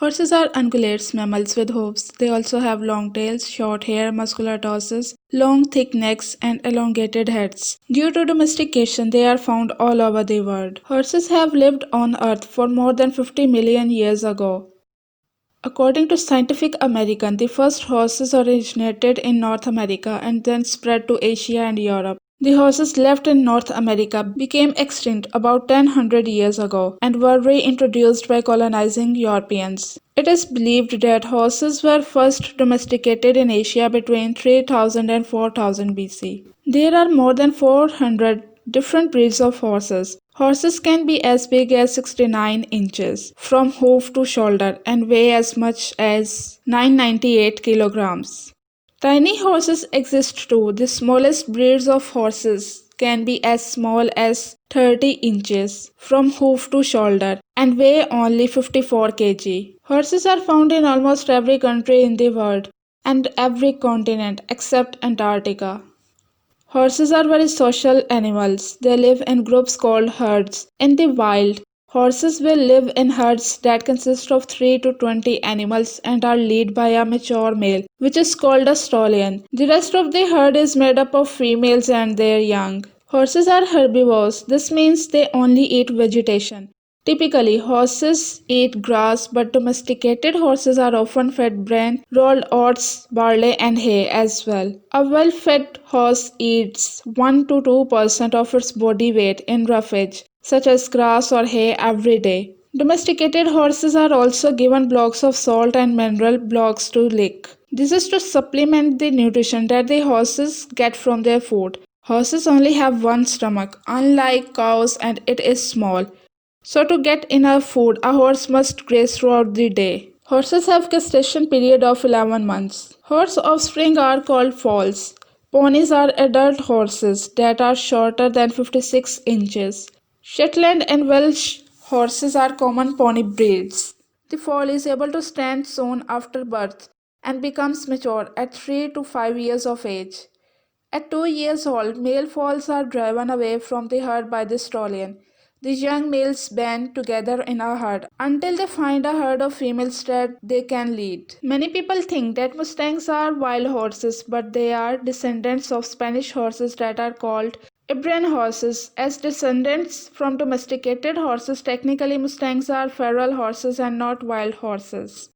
Horses are ungulates mammals with hooves. They also have long tails, short hair, muscular torsos, long thick necks, and elongated heads. Due to domestication, they are found all over the world. Horses have lived on Earth for more than 50 million years ago. According to Scientific American, the first horses originated in North America and then spread to Asia and Europe. The horses left in North America became extinct about 1000 years ago and were reintroduced by colonizing Europeans. It is believed that horses were first domesticated in Asia between 3000 and 4000 BC. There are more than 400 different breeds of horses. Horses can be as big as 69 inches from hoof to shoulder and weigh as much as 998 kilograms. Tiny horses exist too. The smallest breeds of horses can be as small as 30 inches from hoof to shoulder and weigh only 54 kg. Horses are found in almost every country in the world and every continent except Antarctica. Horses are very social animals. They live in groups called herds. In the wild, horses will live in herds that consist of 3 to 20 animals and are led by a mature male, which is called a stallion. The rest of the herd is made up of females and their young. Horses are herbivores. This means they only eat vegetation. Typically, horses eat grass, but domesticated horses are often fed bran, rolled oats, barley, and hay as well. A well fed horse eats 1 to 2% of its body weight in roughage, such as grass or hay, every day. Domesticated horses are also given blocks of salt and mineral blocks to lick. This is to supplement the nutrition that the horses get from their food. Horses only have one stomach, unlike cows, and it is small. So to get enough food, a horse must graze throughout the day. Horses have gestation period of 11 months. Horse offspring are called foals. Ponies are adult horses that are shorter than 56 inches. Shetland and Welsh horses are common pony breeds. The foal is able to stand soon after birth and becomes mature at 3 to 5 years of age. At 2 years old, male foals are driven away from the herd by the stallion. The young males band together in a herd until they find a herd of females that they can lead. Many people think that Mustangs are wild horses, but they are descendants of Spanish horses that are called Iberian horses. As descendants from domesticated horses, technically Mustangs are feral horses and not wild horses.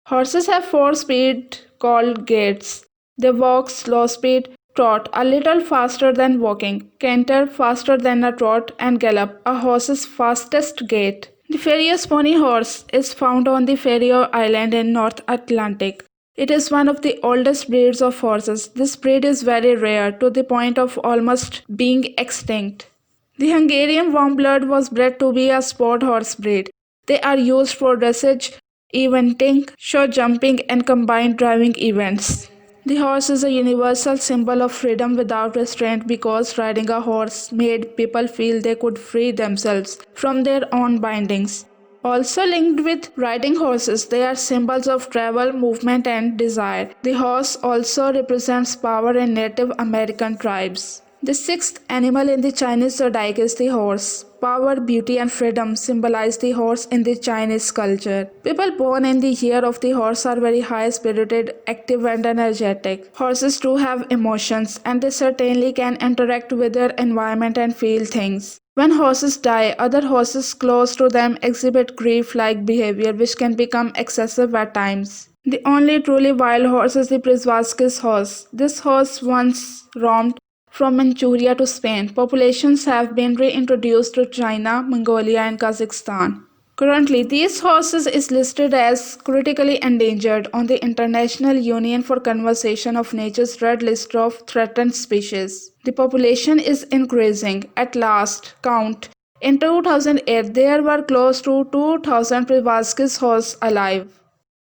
Horses have 4 speeds called gaits. They walk slow speed, trot a little faster than walking, canter faster than a trot, and gallop, a horse's fastest gait. The Farrier's pony horse is found on the Farrier Island in North Atlantic. It is one of the oldest breeds of horses. This breed is very rare, to the point of almost being extinct. The Hungarian warm blood was bred to be a sport horse breed. They are used for dressage, eventing, show jumping, and combined driving events. The horse is a universal symbol of freedom without restraint because riding a horse made people feel they could free themselves from their own bindings. Also linked with riding horses, they are symbols of travel, movement, and desire. The horse also represents power in Native American tribes. The sixth animal in the Chinese zodiac is the horse. Power, beauty, and freedom symbolize the horse in the Chinese culture. People born in the year of the horse are very high-spirited, active, and energetic. Horses too have emotions, and they certainly can interact with their environment and feel things. When horses die, other horses close to them exhibit grief-like behavior which can become excessive at times. The only truly wild horse is the Przewalski's horse. This horse once roamed from Manchuria to Spain. Populations have been reintroduced to China, Mongolia, and Kazakhstan. Currently, these horses is listed as critically endangered on the International Union for Conservation of Nature's Red List of Threatened Species. The population is increasing. At last count, in 2008, there were close to 2,000 Przewalski's horses alive.